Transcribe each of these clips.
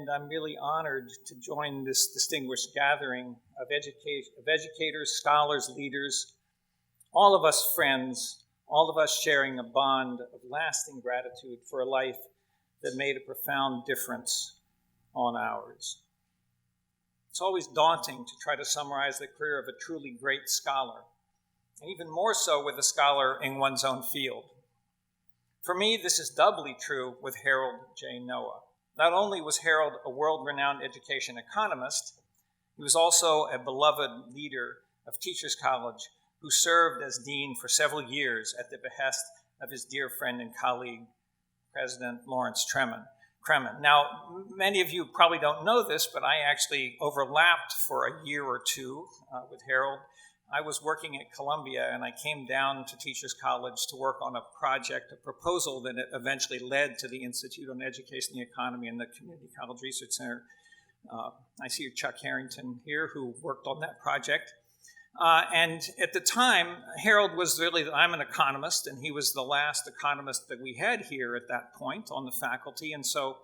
I'm really honored to join this distinguished gathering of educators, scholars, leaders, all of us friends, all of us sharing a bond of lasting gratitude for a life that made a profound difference on ours. It's always daunting to try to summarize the career of a truly great scholar, and even more so with a scholar in one's own field. For me, this is doubly true with Harold J. Noah. Not only was Harold a world-renowned education economist, he was also a beloved leader of Teachers College who served as dean for several years at the behest of his dear friend and colleague, President Lawrence Kremen. Now, many of you probably don't know this, but I actually overlapped for a year or two with Harold. I was working at Columbia, and I came down to Teachers College to work on a project, a proposal that eventually led to the Institute on Education and the Economy and the Community College Research Center. I see Chuck Harrington here, who worked on that project. And at the time, Harold was I'm an economist, and he was the last economist that we had here at that point on the faculty. And so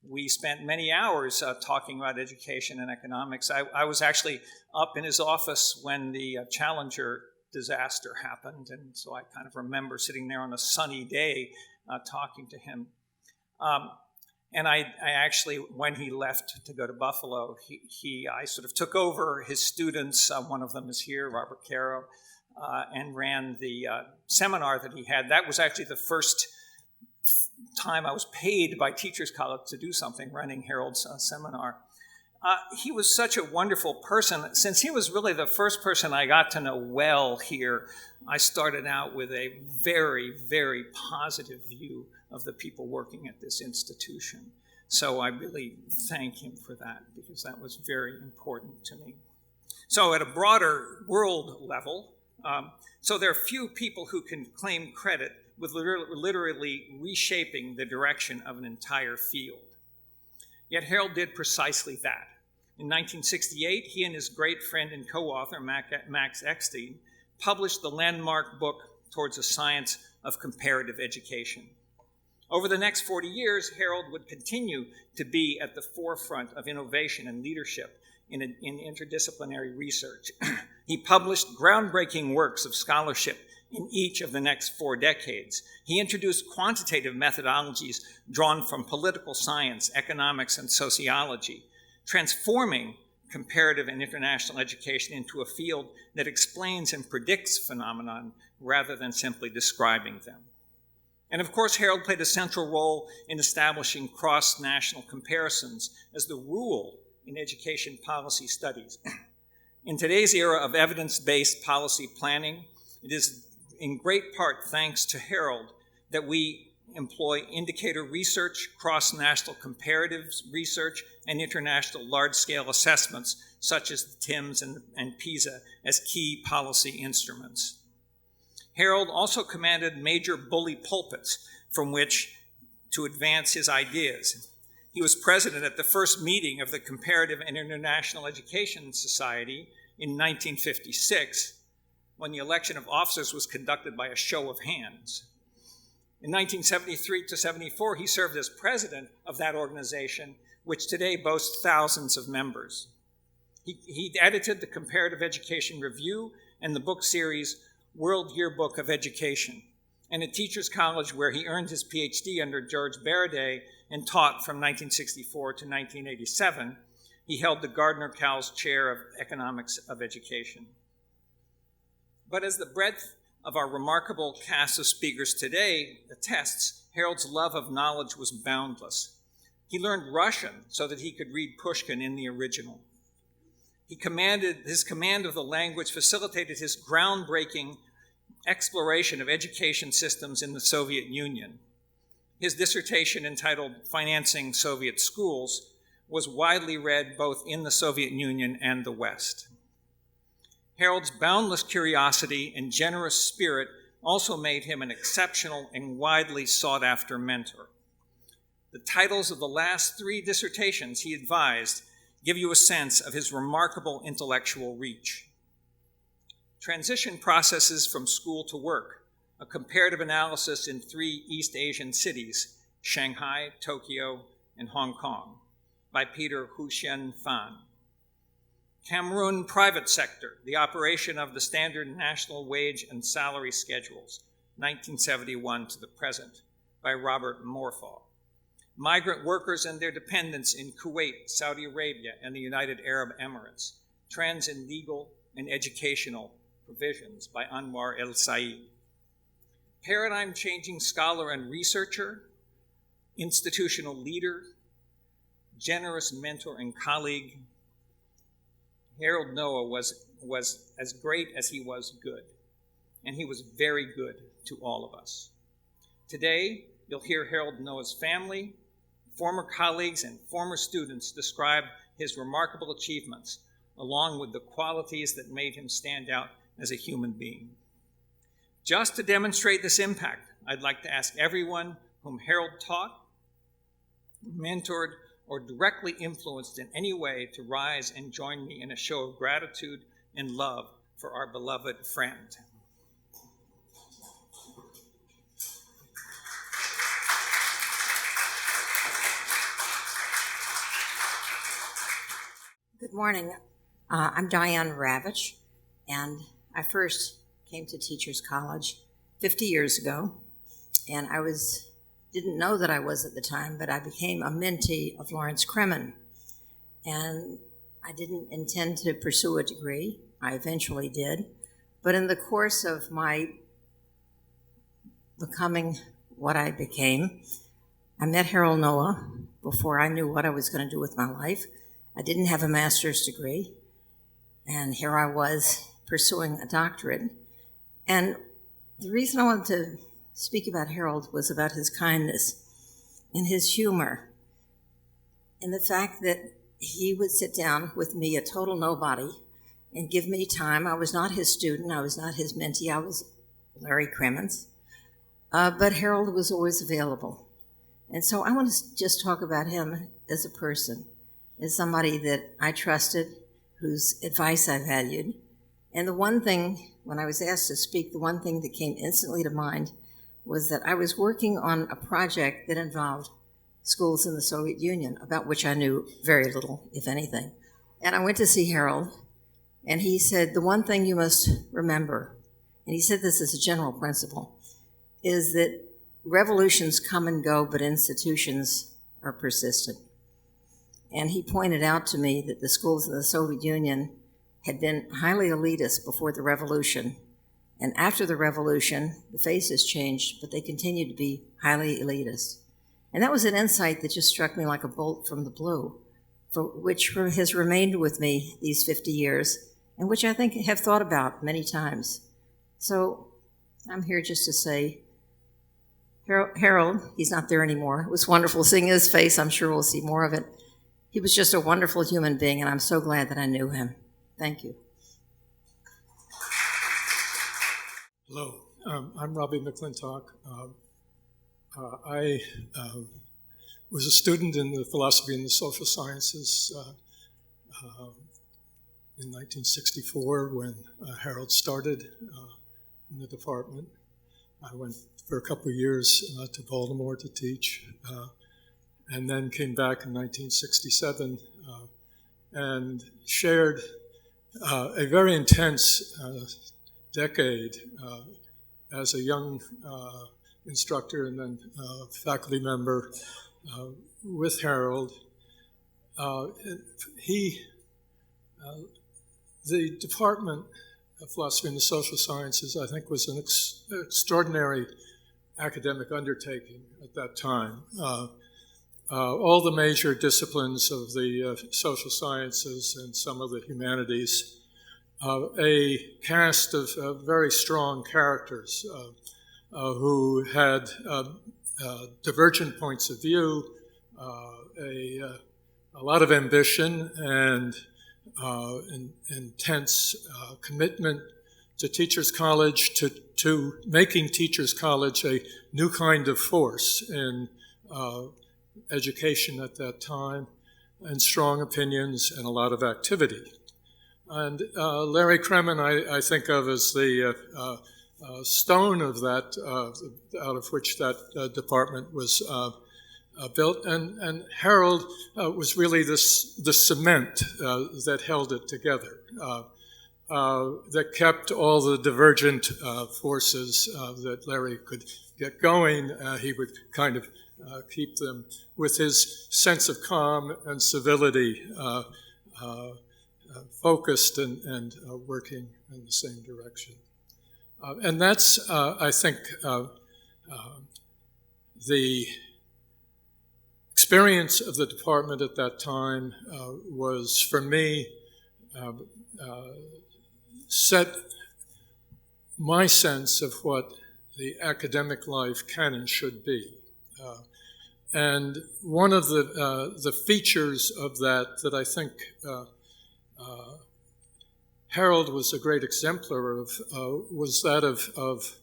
we spent many hours talking about education and economics. I was actually up in his office when the Challenger disaster happened, and so I kind of remember sitting there on a sunny day talking to him. And I actually, when he left to go to Buffalo, I sort of took over his students. One of them is here, Robert Caro, and ran the seminar that he had. That was actually the first time I was paid by Teachers College to do something, running Harold's seminar. He was such a wonderful person. Since he was really the first person I got to know well here, I started out with a very, very positive view of the people working at this institution. So I really thank him for that, because that was very important to me. So at a broader world level, so there are few people who can claim credit with literally reshaping the direction of an entire field. Yet Harold did precisely that. In 1968, he and his great friend and co-author, Max Eckstein, published the landmark book Towards a Science of Comparative Education. Over the next 40 years, Harold would continue to be at the forefront of innovation and leadership in interdisciplinary research. He published groundbreaking works of scholarship in each of the next 4 decades. He introduced quantitative methodologies drawn from political science, economics, and sociology, transforming comparative and international education into a field that explains and predicts phenomenon rather than simply describing them. And of course, Harold played a central role in establishing cross-national comparisons as the rule in education policy studies. In today's era of evidence-based policy planning, it is in great part thanks to Harold that we employ indicator research, cross-national comparative research, and international large-scale assessments such as the TIMSS and PISA as key policy instruments. Harold also commanded major bully pulpits from which to advance his ideas. He was president at the first meeting of the Comparative and International Education Society in 1956, when the election of officers was conducted by a show of hands. In 1973 to 74, he served as president of that organization, which today boasts thousands of members. He edited the Comparative Education Review and the book series World Yearbook of Education, and at Teachers College, where he earned his PhD under George Baraday and taught from 1964 to 1987, he held the Gardner-Cowles Chair of Economics of Education. But as the breadth of our remarkable cast of speakers today attests, Harold's love of knowledge was boundless. He learned Russian so that he could read Pushkin in the original. His command of the language facilitated his groundbreaking exploration of education systems in the Soviet Union. His dissertation, entitled Financing Soviet Schools, was widely read both in the Soviet Union and the West. Harold's boundless curiosity and generous spirit also made him an exceptional and widely sought-after mentor. The titles of the last 3 dissertations he advised give you a sense of his remarkable intellectual reach. Transition Processes from School to Work, a comparative analysis in 3 East Asian cities, Shanghai, Tokyo, and Hong Kong. by Peter Huishen Fan. Cameroon private sector, the operation of the standard national wage and salary schedules, 1971 to the present, by Robert Morfall. Migrant workers and their dependents in Kuwait, Saudi Arabia, and the United Arab Emirates, trends in legal and educational provisions by Anwar El Said. Paradigm-changing scholar and researcher, institutional leader, generous mentor and colleague, Harold Noah was as great as he was good, and he was very good to all of us. Today, you'll hear Harold Noah's family, former colleagues, and former students describe his remarkable achievements, along with the qualities that made him stand out as a human being. Just to demonstrate this impact, I'd like to ask everyone whom Harold taught, mentored, or directly influenced in any way to rise and join me in a show of gratitude and love for our beloved friend. Good morning. I'm Diane Ravitch, and I first came to Teachers College 50 years ago, and didn't know that I was at the time, but I became a mentee of Lawrence Kremen, and I didn't intend to pursue a degree. I eventually did, but in the course of my becoming what I became, I met Harold Noah before I knew what I was going to do with my life. I didn't have a master's degree, and here I was pursuing a doctorate. And the reason I wanted to speak about Harold was about his kindness and his humor, and the fact that he would sit down with me, a total nobody, and give me time. I was not his student. I was not his mentee. I was Larry Kremen's. But Harold was always available. And so I want to just talk about him as a person, as somebody that I trusted, whose advice I valued. And the one thing, when I was asked to speak, the one thing that came instantly to mind was that I was working on a project that involved schools in the Soviet Union, about which I knew very little, if anything. And I went to see Harold, and he said, the one thing you must remember, and he said this as a general principle, is that revolutions come and go, but institutions are persistent. And he pointed out to me that the schools in the Soviet Union had been highly elitist before the revolution. And after the revolution, the faces changed, but they continued to be highly elitist. And that was an insight that just struck me like a bolt from the blue, which has remained with me these 50 years, and which I think I have thought about many times. So I'm here just to say, Harold, he's not there anymore. It was wonderful seeing his face. I'm sure we'll see more of it. He was just a wonderful human being, and I'm so glad that I knew him. Thank you. Hello, I'm Robbie McClintock. I was a student in the philosophy and the social sciences in 1964 when Harold started in the department. I went for a couple of years to Baltimore to teach, and then came back in 1967 and shared a very intense decade as a young instructor and then faculty member with Harold. The Department of Philosophy and the Social Sciences, I think, was an extraordinary academic undertaking at that time. All the major disciplines of the social sciences and some of the humanities, a cast of very strong characters who had divergent points of view, a lot of ambition, and intense commitment to Teachers College, to making Teachers College a new kind of force in education at that time, and strong opinions and a lot of activity. And Larry Kremen, I think of as the stone of that, out of which that department was built, and Harold was really the cement that held it together, that kept all the divergent forces that Larry could get going. He would kind of keep them with his sense of calm and civility, focused and working in the same direction. And that's, I think, the experience of the department at that time was, for me, set my sense of what the academic life can and should be. And one of the features of that I think Harold was a great exemplar of was that of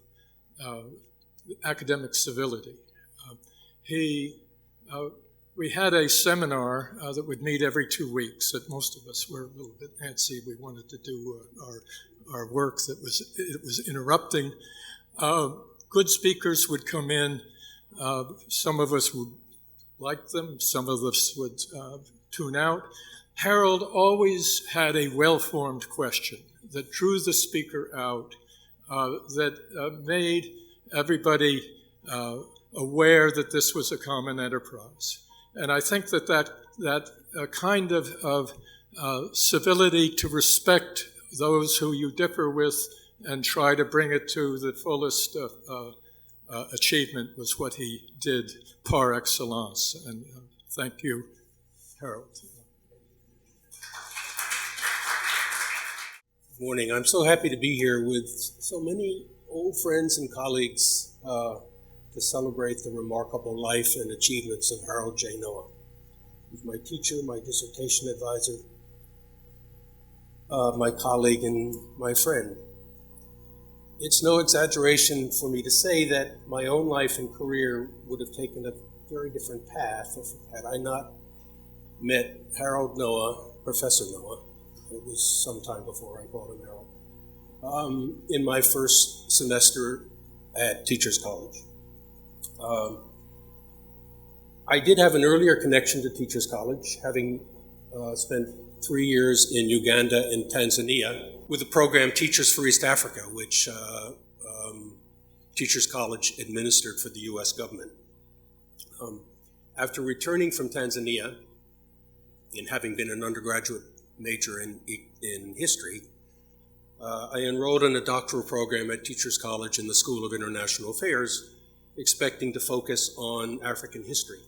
academic civility. We had a seminar that would meet every 2 weeks that most of us were a little bit antsy. We wanted to do our work it was interrupting. Good speakers would come in. Some of us would like them. Some of us would tune out. Harold always had a well-formed question that drew the speaker out, that made everybody aware that this was a common enterprise. And I think that kind of civility to respect those who you differ with and try to bring it to the fullest achievement was what he did par excellence. And thank you, Harold. Good morning. I'm so happy to be here with so many old friends and colleagues to celebrate the remarkable life and achievements of Harold J. Noah. He's my teacher, my dissertation advisor, my colleague, and my friend. It's no exaggeration for me to say that my own life and career would have taken a very different path had I not met Harold Noah, Professor Noah. It was some time before I called him Harold, in my first semester at Teachers College. I did have an earlier connection to Teachers College, having spent 3 years in Uganda and Tanzania with the program Teachers for East Africa, which Teachers College administered for the U.S. government. After returning from Tanzania and having been an undergraduate major in history, I enrolled in a doctoral program at Teachers College in the School of International Affairs, expecting to focus on African history.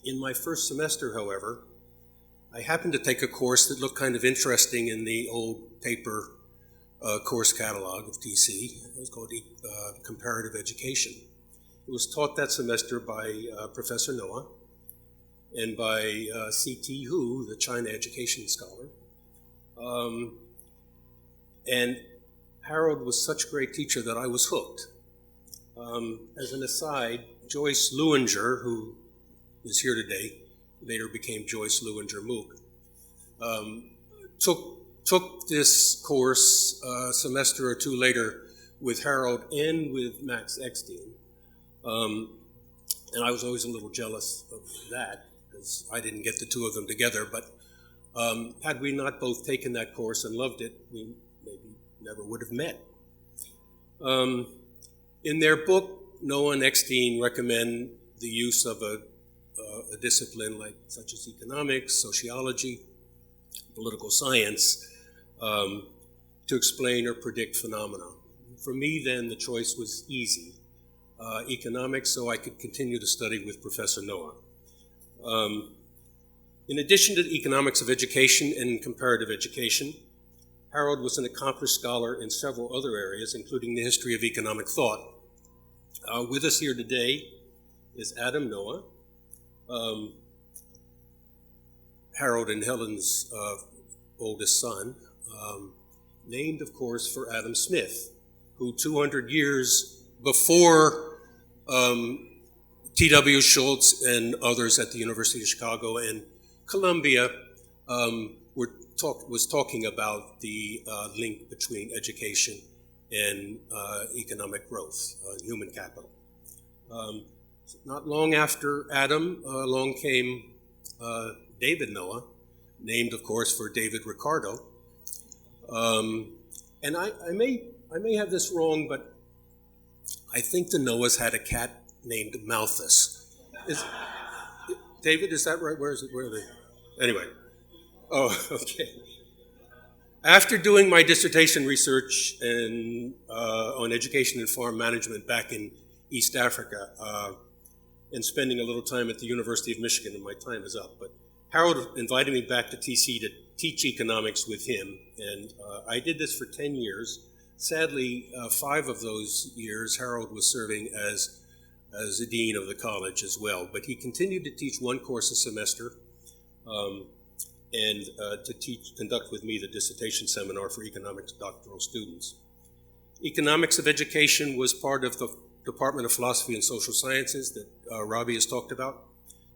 In my first semester, however, I happened to take a course that looked kind of interesting in the old paper course catalog of TC. It was called Comparative Education. It was taught that semester by Professor Noah and by C.T. Hu, the China education scholar. And Harold was such a great teacher that I was hooked. As an aside, Joyce Lewinger, who is here today, later became Joyce Lewinger Mook, took this course a semester or two later with Harold and with Max Eckstein. And I was always a little jealous of that, because I didn't get the two of them together. But had we not both taken that course and loved it, we maybe never would have met. In their book, Noah and Eckstein recommend the use of a discipline such as economics, sociology, political science, to explain or predict phenomena. For me, then, the choice was easy. Economics, so I could continue to study with Professor Noah. In addition to the economics of education and comparative education, Harold was an accomplished scholar in several other areas, including the history of economic thought. With us here today is Adam Noah, Harold and Helen's oldest son, named, of course, for Adam Smith, who 200 years before T.W. Schultz and others at the University of Chicago and Columbia was talking about the link between education and economic growth, human capital. Not long after Adam, along came David Noah, named, of course, for David Ricardo. And I may have this wrong, but I think the Noahs had a cat named Malthus. David, is that right? Where is it? Where are they? Anyway. Oh, okay. After doing my dissertation research on education and farm management back in East Africa, and spending a little time at the University of Michigan, and my time is up, but Harold invited me back to TC to teach economics with him, and I did this for 10 years. Sadly, 5 of those years, Harold was serving as the dean of the college as well, but he continued to teach one course a semester, and to conduct with me the dissertation seminar for economics doctoral students. Economics of education was part of the Department of Philosophy and Social Sciences that Robbie has talked about.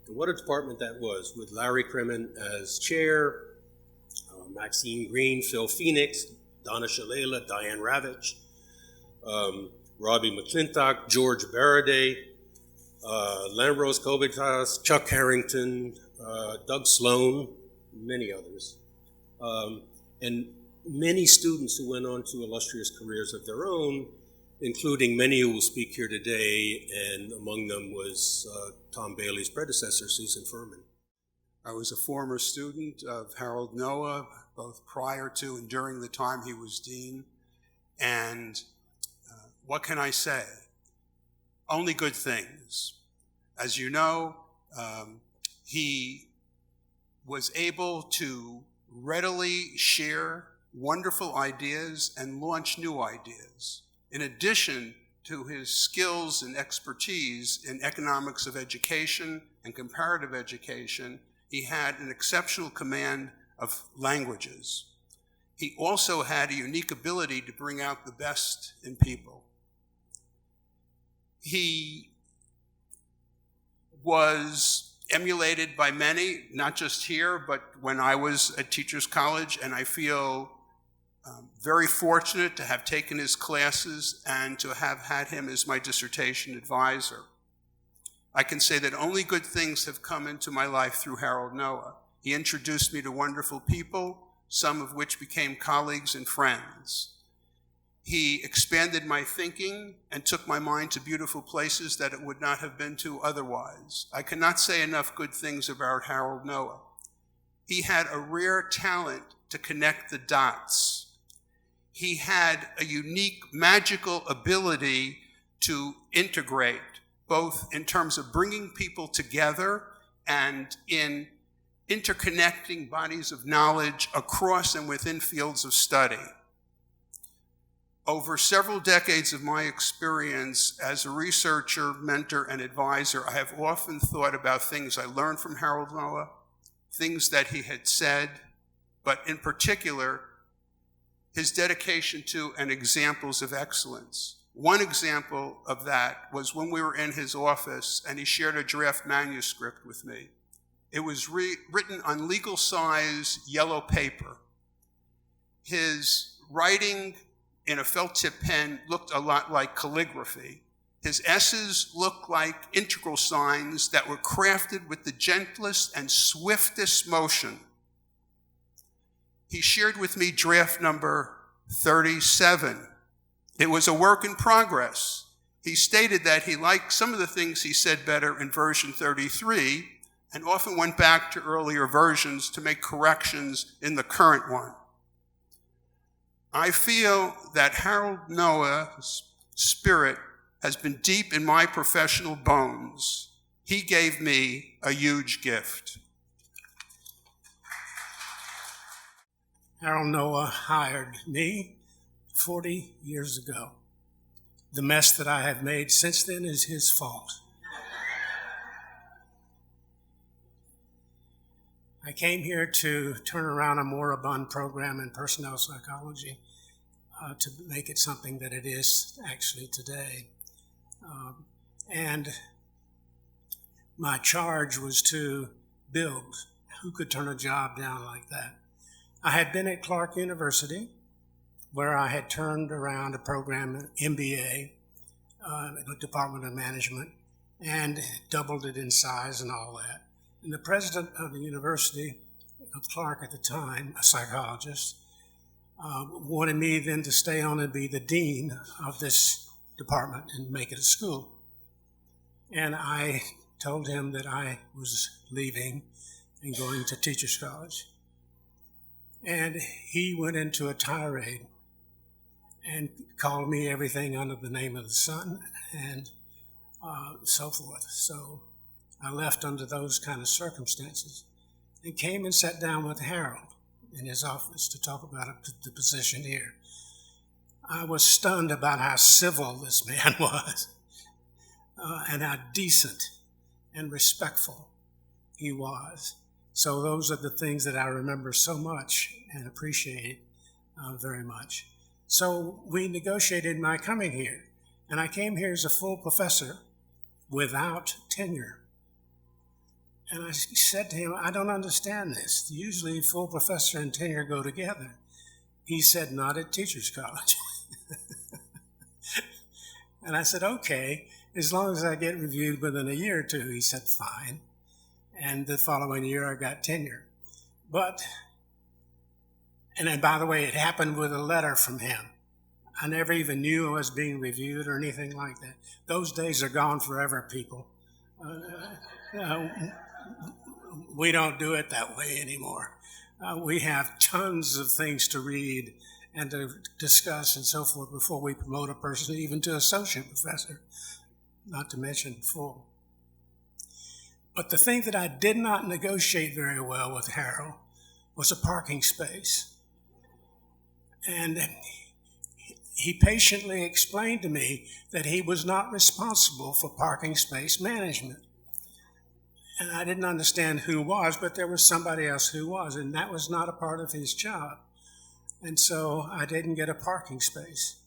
And what a department that was, with Larry Kremen as chair, Maxine Green, Phil Phoenix, Donna Shalala, Diane Ravitch, Robbie McClintock, George Baraday, Lambros Kobitas, Chuck Harrington, Doug Sloan, many others, and many students who went on to illustrious careers of their own, including many who will speak here today, and among them was Tom Bailey's predecessor, Susan Furman. I was a former student of Harold Noah, both prior to and during the time he was dean, and what can I say? Only good things. As you know, he was able to readily share wonderful ideas and launch new ideas. In addition to his skills and expertise in economics of education and comparative education, he had an exceptional command of languages. He also had a unique ability to bring out the best in people. He was emulated by many, not just here, but when I was at Teachers College, and I feel very fortunate to have taken his classes and to have had him as my dissertation advisor. I can say that only good things have come into my life through Harold Noah. He introduced me to wonderful people, some of which became colleagues and friends. He expanded my thinking and took my mind to beautiful places that it would not have been to otherwise. I cannot say enough good things about Harold Noah. He had a rare talent to connect the dots. He had a unique magical ability to integrate, both in terms of bringing people together and in interconnecting bodies of knowledge across and within fields of study. Over several decades of my experience as a researcher, mentor, and advisor, I have often thought about things I learned from Harold Noah, things that he had said, but in particular, his dedication to and examples of excellence. One example of that was when we were in his office and he shared a draft manuscript with me. It was written on legal-size yellow paper. His writing in a felt tip pen looked a lot like calligraphy. His S's looked like integral signs that were crafted with the gentlest and swiftest motion. He shared with me draft number 37. It was a work in progress. He stated that he liked some of the things he said better in version 33 and often went back to earlier versions to make corrections in the current one. I feel that Harold Noah's spirit has been deep in my professional bones. He gave me a huge gift. Harold Noah hired me 40 years ago. The mess that I have made since then is his fault. I came here to turn around a moribund program in personnel psychology to make it something that it is actually today. And my charge was to build. Who could turn a job down like that? I had been at Clark University, where I had turned around a program, MBA, in the Department of Management, and doubled it in size and all that. And the president of the University of Clark at the time, a psychologist, wanted me then to stay on and be the dean of this department and make it a school. And I told him that I was leaving and going to Teachers College. And he went into a tirade and called me everything under the name of the sun and so forth. So I left under those kind of circumstances and came and sat down with Harold in his office to talk about the position here. I was stunned about how civil this man was and how decent and respectful he was. So those are the things that I remember so much and appreciate very much. So we negotiated my coming here, and I came here as a full professor without tenure. And I said to him, I don't understand this. Usually full professor and tenure go together. He said, not at Teachers College. And I said, okay, as long as I get reviewed within a year or two. He said, fine. And the following year I got tenure. And then, by the way, it happened with a letter from him. I never even knew I was being reviewed or anything like that. Those days are gone forever, people. We don't do it that way anymore. We have tons of things to read and to discuss and so forth before we promote a person even to associate professor, not to mention full. But the thing that I did not negotiate very well with Harold was a parking space. And he patiently explained to me that he was not responsible for parking space management. And I didn't understand who was, but there was somebody else who was, and that was not a part of his job. And so I didn't get a parking space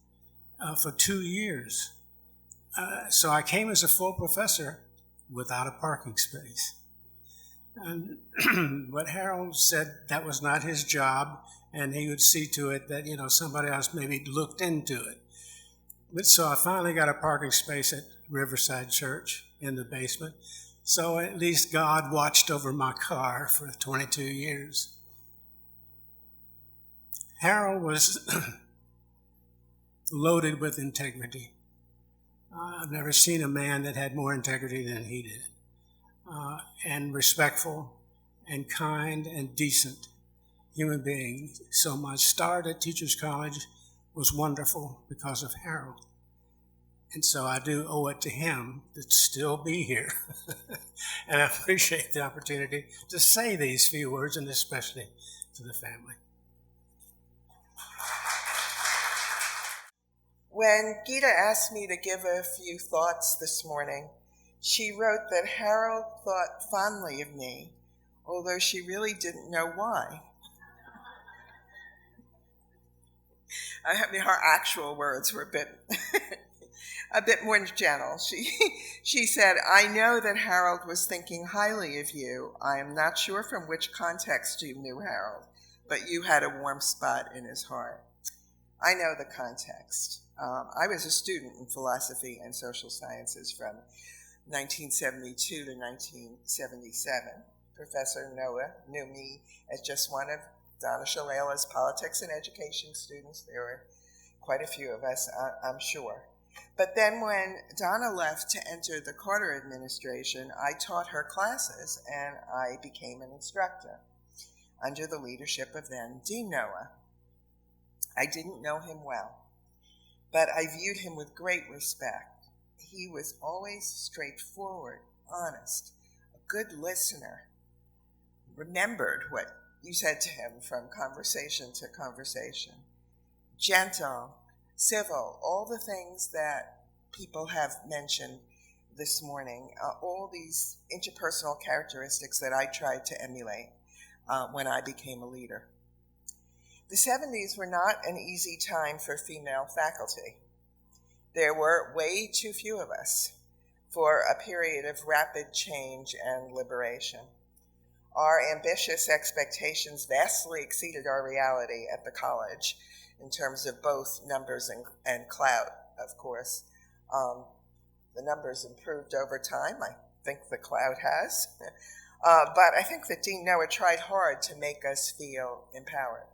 for 2 years. So I came as a full professor without a parking space. And but Harold said that was not his job, and he would see to it that, somebody else maybe looked into it. But so I finally got a parking space at Riverside Church in the basement. So at least God watched over my car for 22 years. Harold was loaded with integrity. I've never seen a man that had more integrity than he did. And respectful and kind and decent human being. So my start at Teachers College was wonderful because of Harold. And so I do owe it to him to still be here. And I appreciate the opportunity to say these few words, and especially to the family. When Gita asked me to give a few thoughts this morning, she wrote that Harold thought fondly of me, although she really didn't know why. Her actual words were a bit more gentle. She said, I know that Harold was thinking highly of you. I am not sure from which context you knew Harold, but you had a warm spot in his heart. I know the context. I was a student in philosophy and social sciences from 1972 to 1977. Professor Noah knew me as just one of Donna Shalala's politics and education students. There were quite a few of us, I'm sure. But then when Donna left to enter the Carter administration, I taught her classes and I became an instructor under the leadership of then Dean Noah. I didn't know him well, but I viewed him with great respect. He was always straightforward, honest, a good listener, remembered what you said to him from conversation to conversation, gentle, civil, all the things that people have mentioned this morning, all these interpersonal characteristics that I tried to emulate when I became a leader. The 70s were not an easy time for female faculty. There were way too few of us for a period of rapid change and liberation. Our ambitious expectations vastly exceeded our reality at the college in terms of both numbers and clout, of course. the numbers improved over time. I think the cloud has. But I think that Dean Noah tried hard to make us feel empowered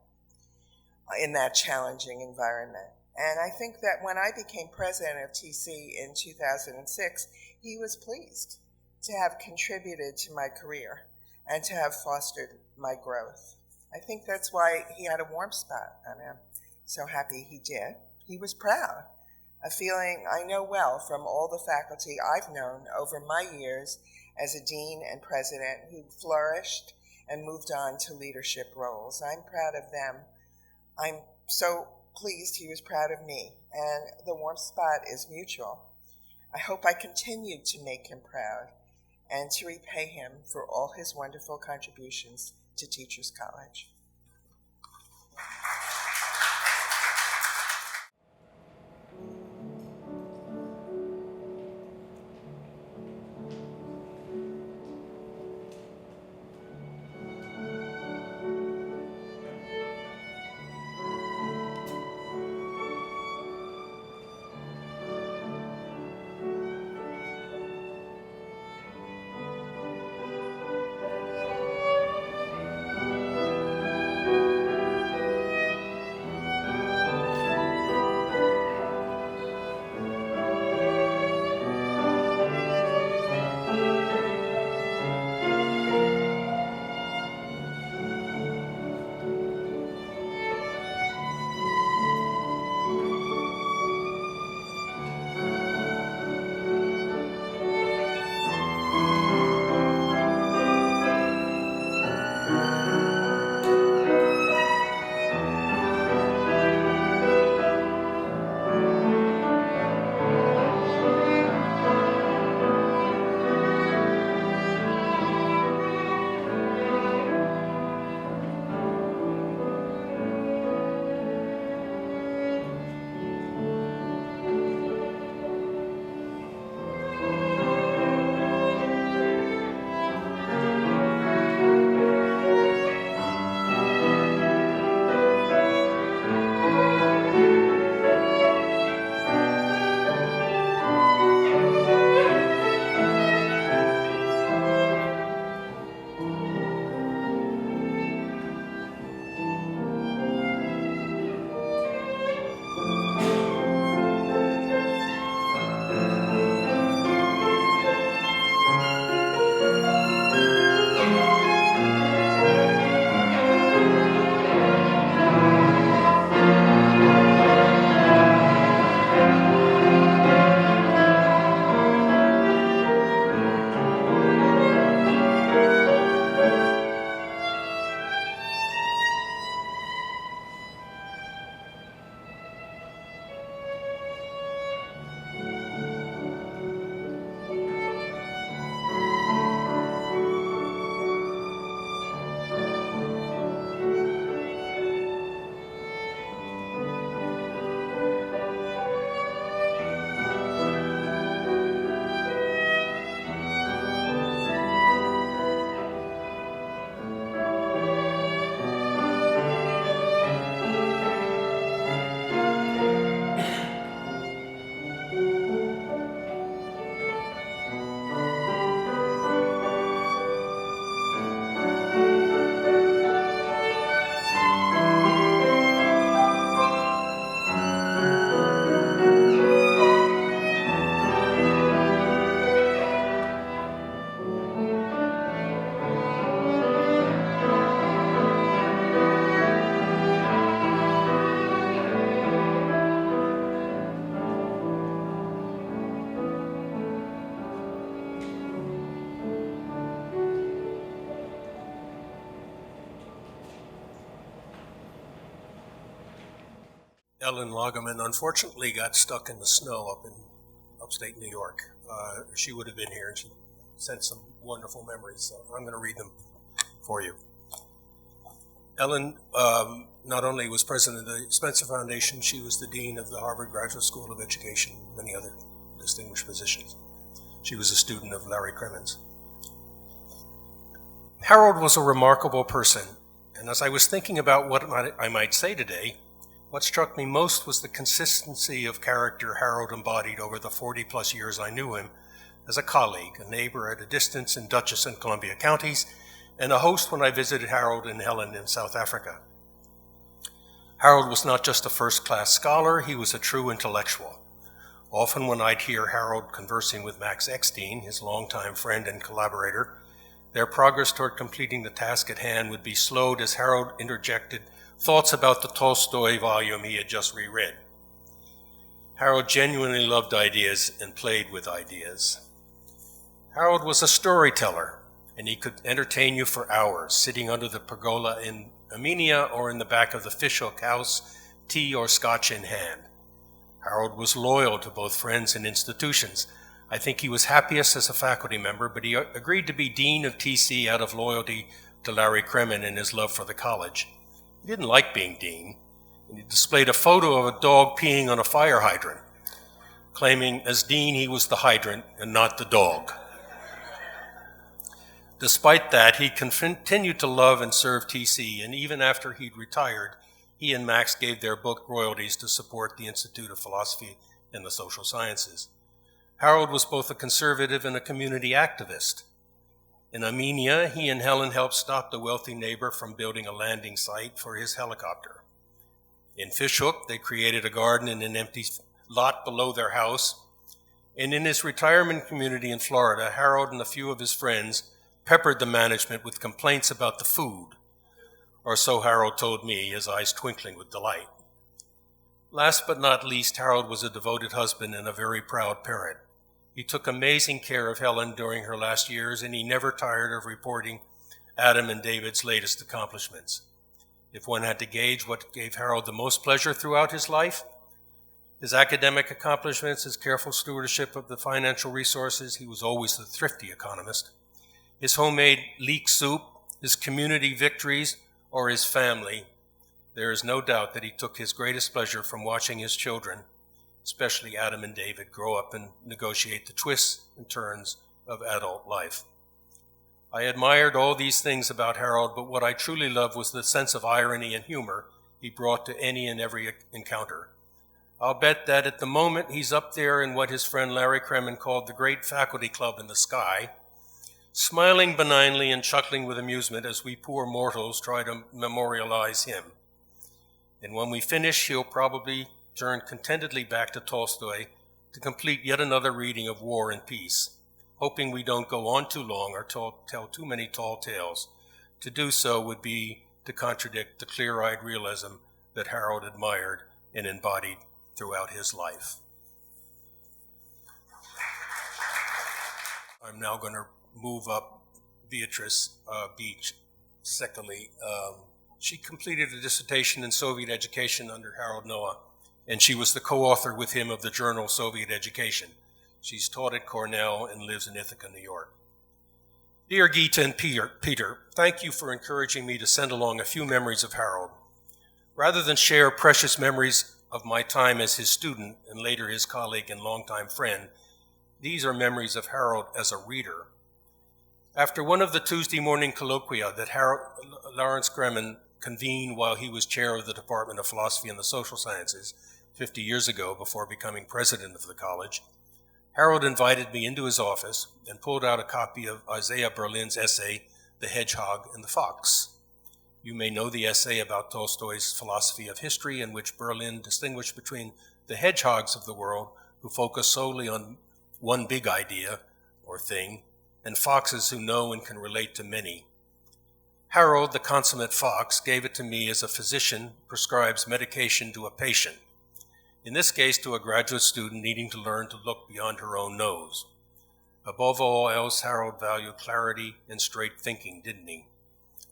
in that challenging environment. And I think that when I became president of TC in 2006, he was pleased to have contributed to my career and to have fostered my growth. I think that's why he had a warm spot, and I'm so happy he did. He was proud, a feeling I know well from all the faculty I've known over my years as a dean and president who flourished and moved on to leadership roles. I'm proud of them. I'm so pleased he was proud of me, and the warm spot is mutual. I hope I continue to make him proud and to repay him for all his wonderful contributions to Teachers College. Ellen Lagerman unfortunately got stuck in the snow up in upstate New York. She would have been here, and she sent some wonderful memories, so I'm going to read them for you. Ellen not only was president of the Spencer Foundation, she was the dean of the Harvard Graduate School of Education, and many other distinguished positions. She was a student of Larry Crimmins. Harold was a remarkable person, and as I was thinking about what I might say today, What struck me most was the consistency of character Harold embodied over the 40-plus years I knew him as a colleague, a neighbor at a distance in Dutchess and Columbia counties, and a host when I visited Harold and Helen in South Africa. Harold was not just a first-class scholar, he was a true intellectual. Often when I'd hear Harold conversing with Max Eckstein, his longtime friend and collaborator, their progress toward completing the task at hand would be slowed as Harold interjected thoughts about the Tolstoy volume he had just reread. Harold genuinely loved ideas and played with ideas. Harold was a storyteller, and he could entertain you for hours, sitting under the pergola in Armenia or in the back of the fishhook house, tea or scotch in hand. Harold was loyal to both friends and institutions. I think he was happiest as a faculty member, but he agreed to be dean of TC out of loyalty to Larry Kremen and his love for the college. He didn't like being dean, and he displayed a photo of a dog peeing on a fire hydrant, claiming as dean he was the hydrant and not the dog. Despite that, he continued to love and serve TC, and even after he'd retired, he and Max gave their book royalties to support the Institute of Philosophy and the Social Sciences. Harold was both a conservative and a community activist. In Armenia, he and Helen helped stop the wealthy neighbor from building a landing site for his helicopter. In Fishhook, they created a garden in an empty lot below their house. And in his retirement community in Florida, Harold and a few of his friends peppered the management with complaints about the food, or so Harold told me, his eyes twinkling with delight. Last but not least, Harold was a devoted husband and a very proud parent. He took amazing care of Helen during her last years, and he never tired of reporting Adam and David's latest accomplishments. If one had to gauge what gave Harold the most pleasure throughout his life, his academic accomplishments, his careful stewardship of the financial resources, he was always the thrifty economist, his homemade leek soup, his community victories, or his family, there is no doubt that he took his greatest pleasure from watching his children, especially Adam and David, grow up and negotiate the twists and turns of adult life. I admired all these things about Harold, but what I truly loved was the sense of irony and humor he brought to any and every encounter. I'll bet that at the moment he's up there in what his friend Larry Kremen called the great faculty club in the sky, smiling benignly and chuckling with amusement as we poor mortals try to memorialize him. And when we finish, he'll probably turn contentedly back to Tolstoy to complete yet another reading of War and Peace, hoping we don't go on too long or tell too many tall tales. To do so would be to contradict the clear-eyed realism that Harold admired and embodied throughout his life. I'm now going to move up Beatrice Beach. Secondly, she completed a dissertation in Soviet education under Harold Noah, and she was the co-author with him of the journal Soviet Education. She's taught at Cornell and lives in Ithaca, New York. Dear Gita and Peter, thank you for encouraging me to send along a few memories of Harold. Rather than share precious memories of my time as his student and later his colleague and longtime friend, these are memories of Harold as a reader. After one of the Tuesday morning colloquia that Lawrence Kremen convened while he was chair of the Department of Philosophy and the Social Sciences 50 years ago before becoming president of the college, Harold invited me into his office and pulled out a copy of Isaiah Berlin's essay, The Hedgehog and the Fox. You may know the essay about Tolstoy's philosophy of history, in which Berlin distinguished between the hedgehogs of the world, who focus solely on one big idea or thing, and foxes who know and can relate to many. Harold, the consummate fox, gave it to me as a physician prescribes medication to a patient, in this case to a graduate student needing to learn to look beyond her own nose. Above all else, Harold valued clarity and straight thinking, didn't he?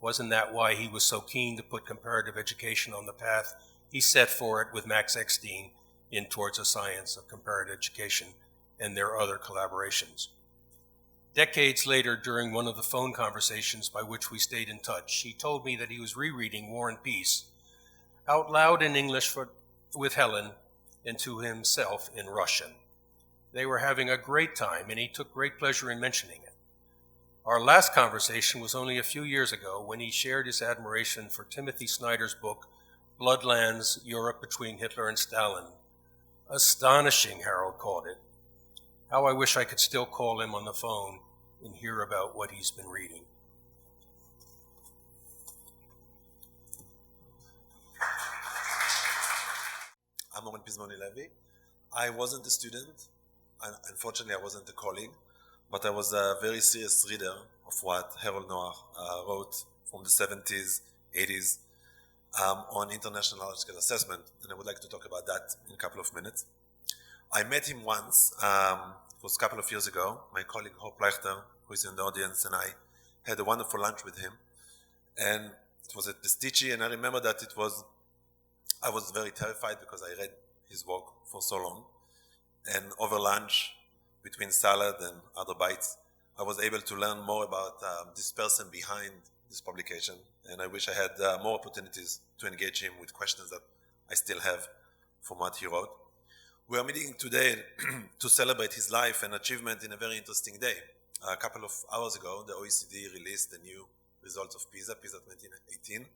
Wasn't that why he was so keen to put comparative education on the path he set for it with Max Eckstein in Towards a Science of Comparative Education and their other collaborations? Decades later, during one of the phone conversations by which we stayed in touch, he told me that he was rereading War and Peace out loud in English with Helen and to himself in Russian. They were having a great time, and he took great pleasure in mentioning it. Our last conversation was only a few years ago when he shared his admiration for Timothy Snyder's book, Bloodlands, Europe between Hitler and Stalin. Astonishing, Harold called it. How I wish I could still call him on the phone and hear about what he's been reading. I'm Oren Pizmoni-Levy. I wasn't a student. Unfortunately, I wasn't a colleague, but I was a very serious reader of what Harold Noah wrote from the 70s, 80s on international large-scale assessment, and I would like to talk about that in a couple of minutes. I met him once, it was a couple of years ago. My colleague Hope Leichter, who is in the audience, and I had a wonderful lunch with him, and it was at Pestici, and I remember that I was very terrified because I read his work for so long, and over lunch, between salad and other bites, I was able to learn more about this person behind this publication, and I wish I had more opportunities to engage him with questions that I still have from what he wrote. We are meeting today to celebrate his life and achievement in a very interesting day. A couple of hours ago, the OECD released the new results of PISA 2018,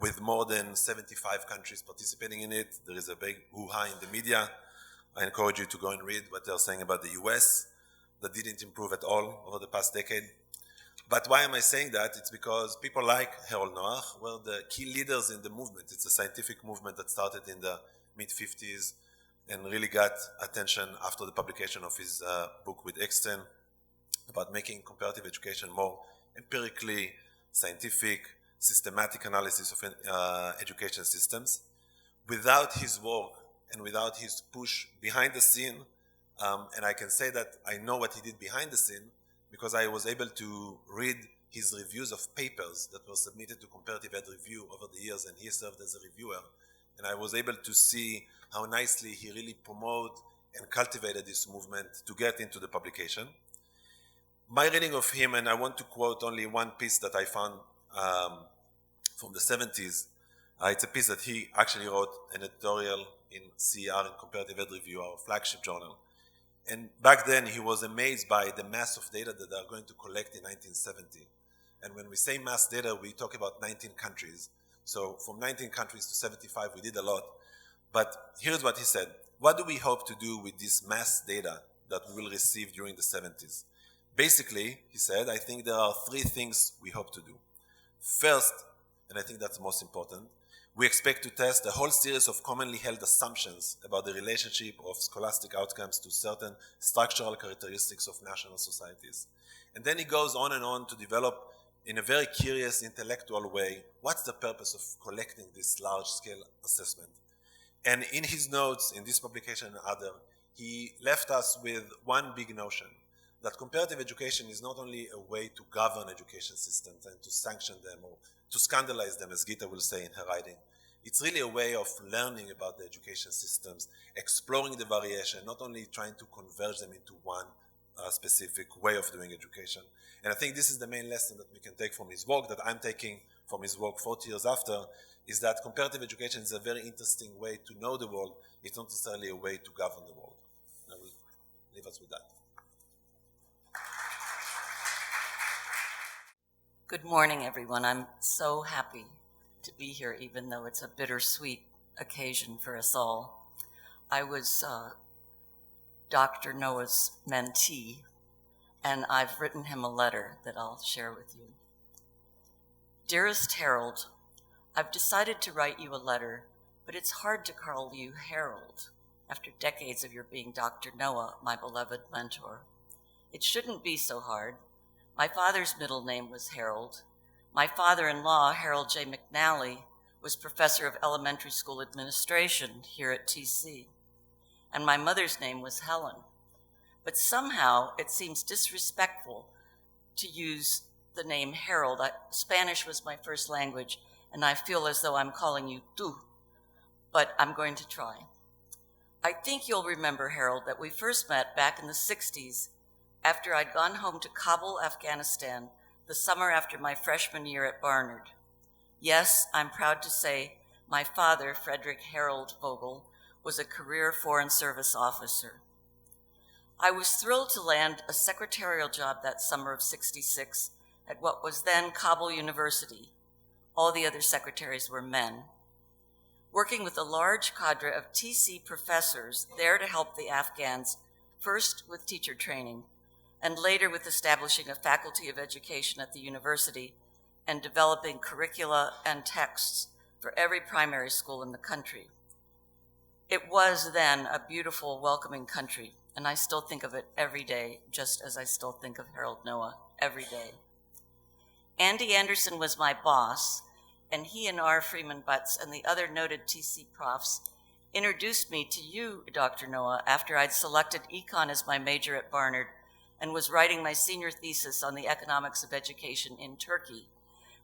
with more than 75 countries participating in it. There is a big hoo-ha in the media. I encourage you to go and read what they're saying about the US, that didn't improve at all over the past decade. But why am I saying that? It's because people like Harold Noah were the key leaders in the movement. It's a scientific movement that started in the mid-50s and really got attention after the publication of his book with Eckstein about making comparative education more empirically scientific, systematic analysis of education systems. Without his work and without his push behind the scene, and I can say that I know what he did behind the scene because I was able to read his reviews of papers that were submitted to Comparative Ed Review over the years, and he served as a reviewer. And I was able to see how nicely he really promoted and cultivated this movement to get into the publication. My reading of him, and I want to quote only one piece that I found from the 70s. It's a piece that he actually wrote an editorial in CER, in Comparative Ed Review, our flagship journal. And back then, he was amazed by the mass of data that they are going to collect in 1970. And when we say mass data, we talk about 19 countries. So from 19 countries to 75, we did a lot. But here's what he said. What do we hope to do with this mass data that we will receive during the 70s? Basically, he said, I think there are three things we hope to do. First, and I think that's most important, we expect to test a whole series of commonly held assumptions about the relationship of scholastic outcomes to certain structural characteristics of national societies. And then he goes on and on to develop in a very curious intellectual way what's the purpose of collecting this large-scale assessment. And in his notes, in this publication and other, he left us with one big notion, that comparative education is not only a way to govern education systems and to sanction them or to scandalize them, as Gita will say in her writing. It's really a way of learning about the education systems, exploring the variation, not only trying to converge them into one specific way of doing education. And I think this is the main lesson that we can take from his work, that I'm taking from his work 40 years after, is that comparative education is a very interesting way to know the world. It's not necessarily a way to govern the world. And I will leave us with that. Good morning, everyone. I'm so happy to be here, even though it's a bittersweet occasion for us all. I was Dr. Noah's mentee, and I've written him a letter that I'll share with you. Dearest Harold, I've decided to write you a letter, but it's hard to call you Harold after decades of your being Dr. Noah, my beloved mentor. It shouldn't be so hard. My father's middle name was Harold. My father-in-law, Harold J. McNally, was professor of elementary school administration here at TC. And my mother's name was Helen. But somehow it seems disrespectful to use the name Harold. Spanish was my first language, and I feel as though I'm calling you tú, but I'm going to try. I think you'll remember, Harold, that we first met back in the 60s after I'd gone home to Kabul, Afghanistan, the summer after my freshman year at Barnard. Yes, I'm proud to say my father, Frederick Harold Vogel, was a career Foreign Service officer. I was thrilled to land a secretarial job that summer of '66 at what was then Kabul University, All the other secretaries were men. Working with a large cadre of TC professors there to help the Afghans, first with teacher training, and later with establishing a faculty of education at the university and developing curricula and texts for every primary school in the country. It was then a beautiful, welcoming country, and I still think of it every day, just as I still think of Harold Noah every day. Andy Anderson was my boss, and he and R. Freeman Butts and the other noted TC profs introduced me to you, Dr. Noah, after I'd selected econ as my major at Barnard and was writing my senior thesis on the economics of education in Turkey,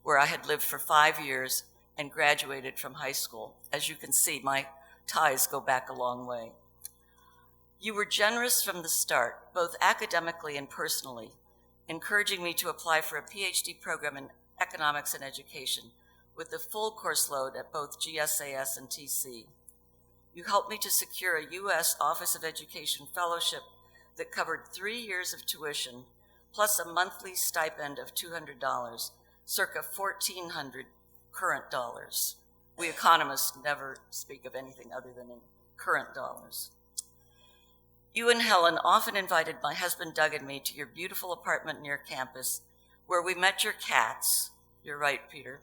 where I had lived for 5 years and graduated from high school. As you can see, my ties go back a long way. You were generous from the start, both academically and personally, encouraging me to apply for a PhD program in economics and education with the full course load at both GSAS and TC. You helped me to secure a U.S. Office of Education fellowship that covered 3 years of tuition, plus a monthly stipend of $200, circa $1,400 current dollars. We economists never speak of anything other than in current dollars. You and Helen often invited my husband Doug and me to your beautiful apartment near campus, where we met your cats. You're right, Peter.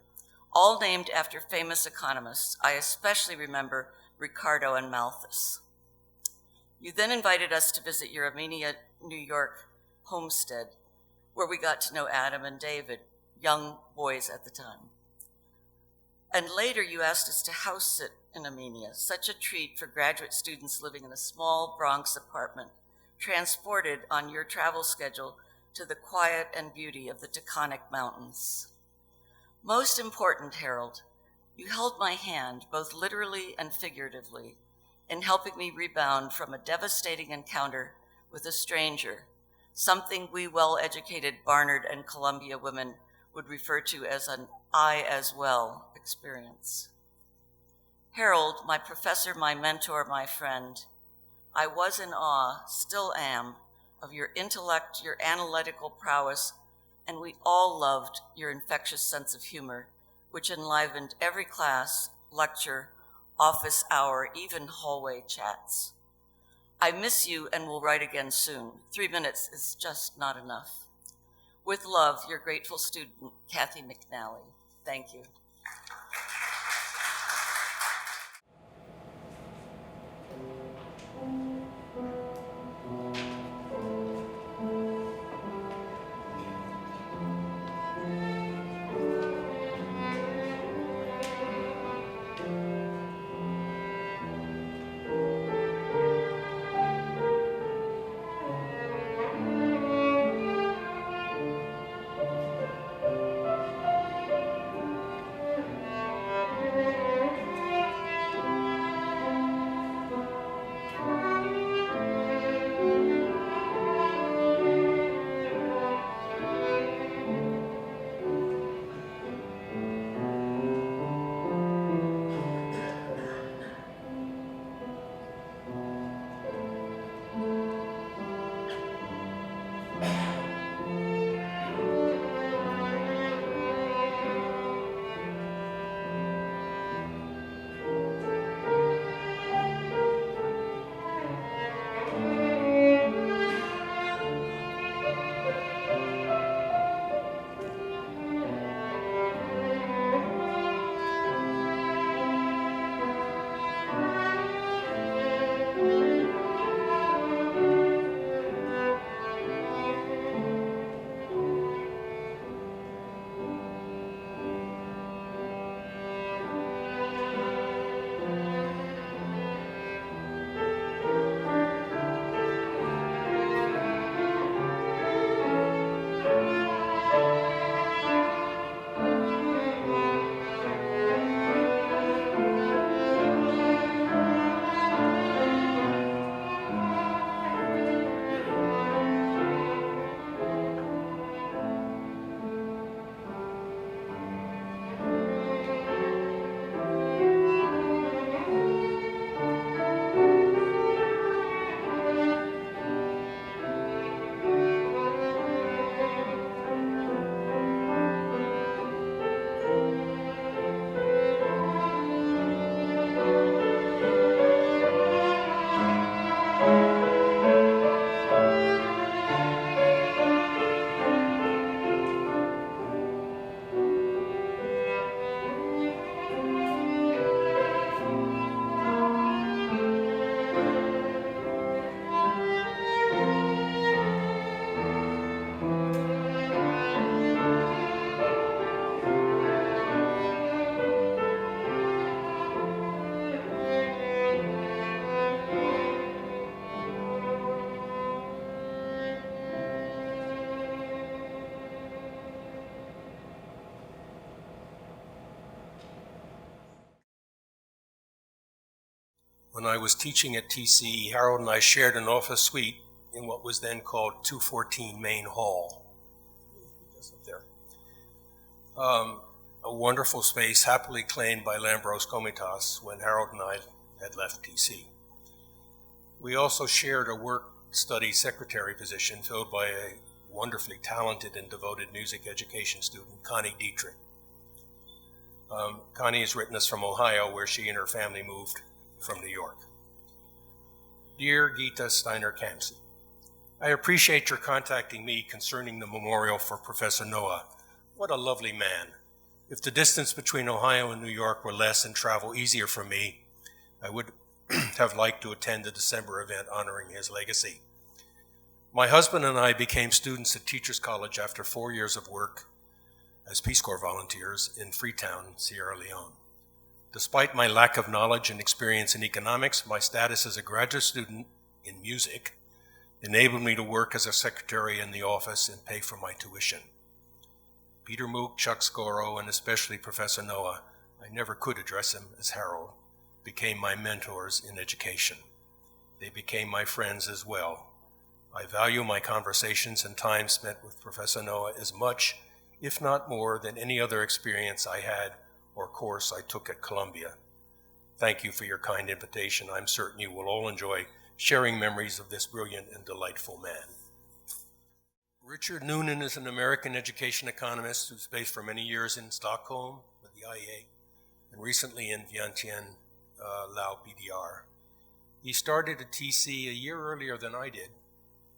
All named after famous economists. I especially remember Ricardo and Malthus. You then invited us to visit your Amenia, New York homestead, where we got to know Adam and David, young boys at the time. And later you asked us to house sit in Amenia, such a treat for graduate students living in a small Bronx apartment, transported on your travel schedule to the quiet and beauty of the Taconic Mountains. Most important, Harold, you held my hand, both literally and figuratively, in helping me rebound from a devastating encounter with a stranger, something we well-educated Barnard and Columbia women would refer to as an I as well experience. Harold, my professor, my mentor, my friend, I was in awe, still am, of your intellect, your analytical prowess, and we all loved your infectious sense of humor, which enlivened every class, lecture, office hour, even hallway chats. I miss you and will write again soon. 3 minutes is just not enough. With love, your grateful student, Kathy McNally. Thank you. When I was teaching at TC, Harold and I shared an office suite in what was then called 214 Main Hall. Just up there. A wonderful space happily claimed by Lambros Komitas when Harold and I had left TC. We also shared a work-study secretary position filled by a wonderfully talented and devoted music education student, Connie Dietrich. Connie has written us from Ohio, where she and her family moved from New York. Dear Gita Steiner-Kamsky, I appreciate your contacting me concerning the memorial for Professor Noah. What a lovely man. If the distance between Ohio and New York were less and travel easier for me, I would have liked to attend the December event honoring his legacy. My husband and I became students at Teachers College after 4 years of work as Peace Corps volunteers in Freetown, Sierra Leone. Despite my lack of knowledge and experience in economics, my status as a graduate student in music enabled me to work as a secretary in the office and pay for my tuition. Peter Mook, Chuck Scoro, and especially Professor Noah, I never could address him as Harold, became my mentors in education. They became my friends as well. I value my conversations and time spent with Professor Noah as much, if not more, than any other experience I had or course I took at Columbia. Thank you for your kind invitation. I'm certain you will all enjoy sharing memories of this brilliant and delightful man. Richard Noonan is an American education economist who's based for many years in Stockholm with the IEA and recently in Vientiane, Lao PDR. He started at TC a year earlier than I did,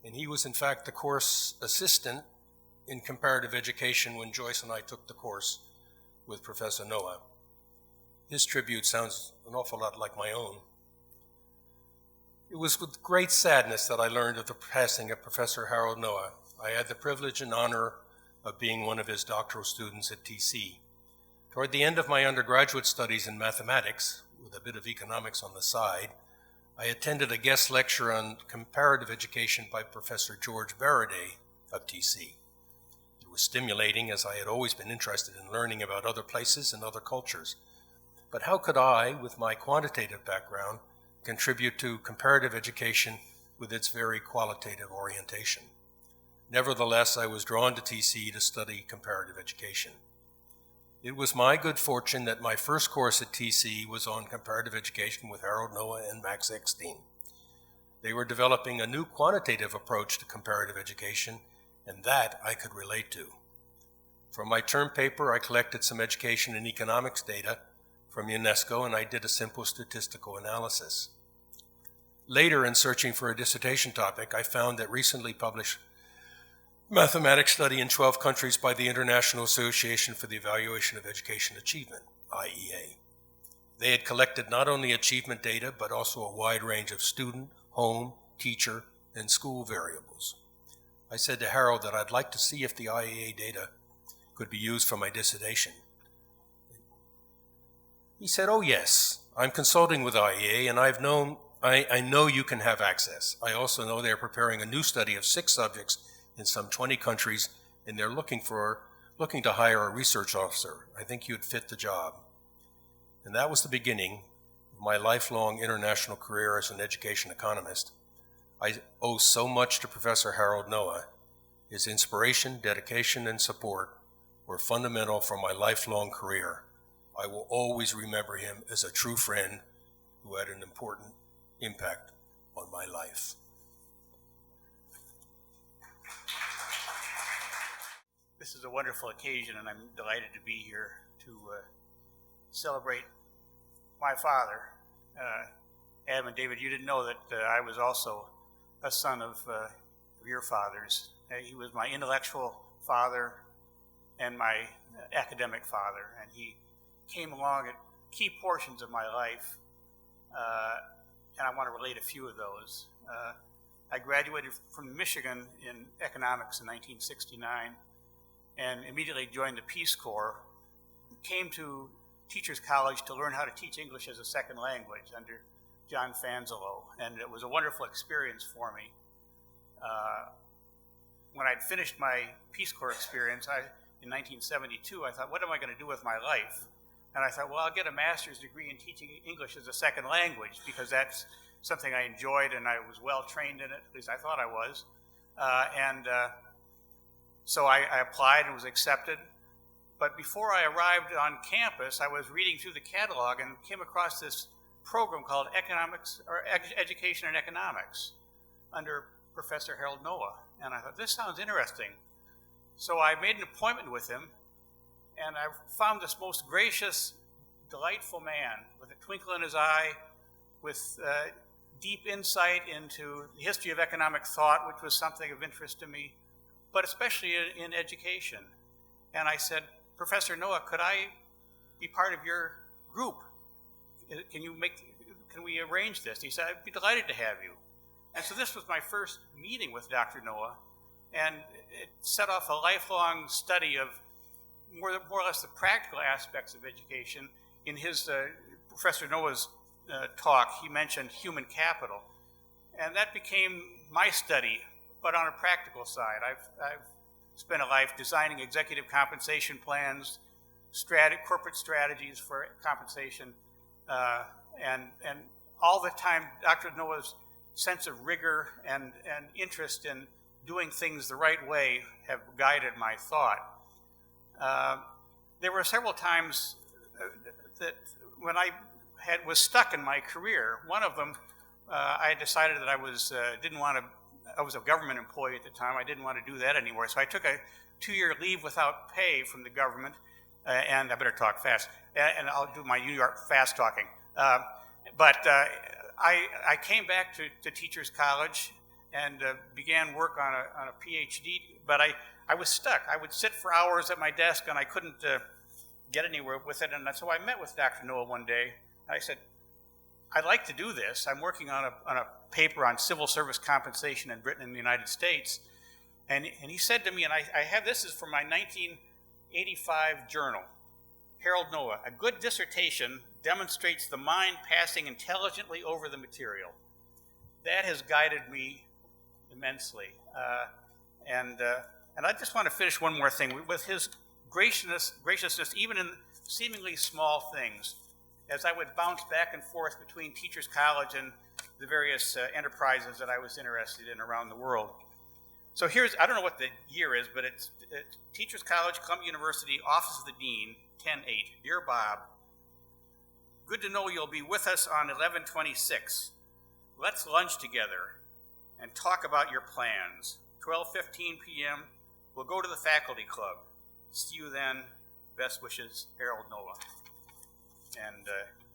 and he was in fact the course assistant in comparative education when Joyce and I took the course with Professor Noah. His tribute sounds an awful lot like my own. It was with great sadness that I learned of the passing of Professor Harold Noah. I had the privilege and honor of being one of his doctoral students at TC. Toward the end of my undergraduate studies in mathematics, with a bit of economics on the side, I attended a guest lecture on comparative education by Professor George Baraday of TC. It was stimulating, as I had always been interested in learning about other places and other cultures. But how could I, with my quantitative background, contribute to comparative education with its very qualitative orientation? Nevertheless, I was drawn to TC to study comparative education. It was my good fortune that my first course at TC was on comparative education with Harold Noah and Max Eckstein. They were developing a new quantitative approach to comparative education, and that I could relate to. For my term paper, I collected some education and economics data from UNESCO, and I did a simple statistical analysis. Later, in searching for a dissertation topic, I found that recently published mathematics study in 12 countries by the International Association for the Evaluation of Education Achievement, IEA. They had collected not only achievement data, but also a wide range of student, home, teacher, and school variables. I said to Harold that I'd like to see if the IEA data could be used for my dissertation. He said, "Oh yes, I'm consulting with IEA, and I know you can have access. I also know they're preparing a new study of 6 subjects in some 20 countries, and they're looking to hire a research officer. I think you'd fit the job." And that was the beginning of my lifelong international career as an education economist. I owe so much to Professor Harold Noah. His inspiration, dedication, and support were fundamental for my lifelong career. I will always remember him as a true friend who had an important impact on my life. This is a wonderful occasion, and I'm delighted to be here to celebrate my father. Adam and David, you didn't know that I was also a son of your fathers. He was my intellectual father and my academic father, and he came along at key portions of my life, and I want to relate a few of those. I graduated from Michigan in economics in 1969 and immediately joined the Peace Corps, came to Teachers College to learn how to teach English as a second language under John Fanzelo, and it was a wonderful experience for me. When I'd finished my Peace Corps experience in 1972, I thought, what am I going to do with my life? And I thought, well, I'll get a master's degree in teaching English as a second language because that's something I enjoyed and I was well trained in it, at least I thought I was. So I applied and was accepted. But before I arrived on campus, I was reading through the catalog and came across this program called Education and Economics under Professor Harold Noah. And I thought, this sounds interesting. So I made an appointment with him, and I found this most gracious, delightful man with a twinkle in his eye, with deep insight into the history of economic thought, which was something of interest to me, but especially in education. And I said, Professor Noah, could I be part of your group? Can we arrange this? He said, I'd be delighted to have you. And so this was my first meeting with Dr. Noah, and it set off a lifelong study of more or less the practical aspects of education. In his Professor Noah's talk, he mentioned human capital, and that became my study, but on a practical side. I've spent a life designing executive compensation plans, corporate strategies for compensation, and all the time, Dr. Noah's sense of rigor and interest in doing things the right way have guided my thought. There were several times that when I was stuck in my career. One of them, I decided that I was a government employee at the time. I didn't want to do that anymore. So I took a 2-year leave without pay from the government, and I better talk fast, and I'll do my New York fast talking. I came back to Teachers College and began work on a PhD, but I was stuck. I would sit for hours at my desk and I couldn't get anywhere with it. And so I met with Dr. Noah one day. And I said, I'd like to do this. I'm working on a paper on civil service compensation in Britain and the United States. And he said to me, and I have this is from my 1985 journal, Harold Noah, a good dissertation demonstrates the mind passing intelligently over the material. That has guided me immensely. And I just want to finish one more thing. With his graciousness, even in seemingly small things, as I would bounce back and forth between Teachers College and the various enterprises that I was interested in around the world. So I don't know what the year is, but it's Teachers College, Columbia University, Office of the Dean, 10-8. Dear Bob, good to know you'll be with us on 11/26. Let's lunch together and talk about your plans. 12:15 p.m., we'll go to the faculty club. See you then. Best wishes, Harold Noah. And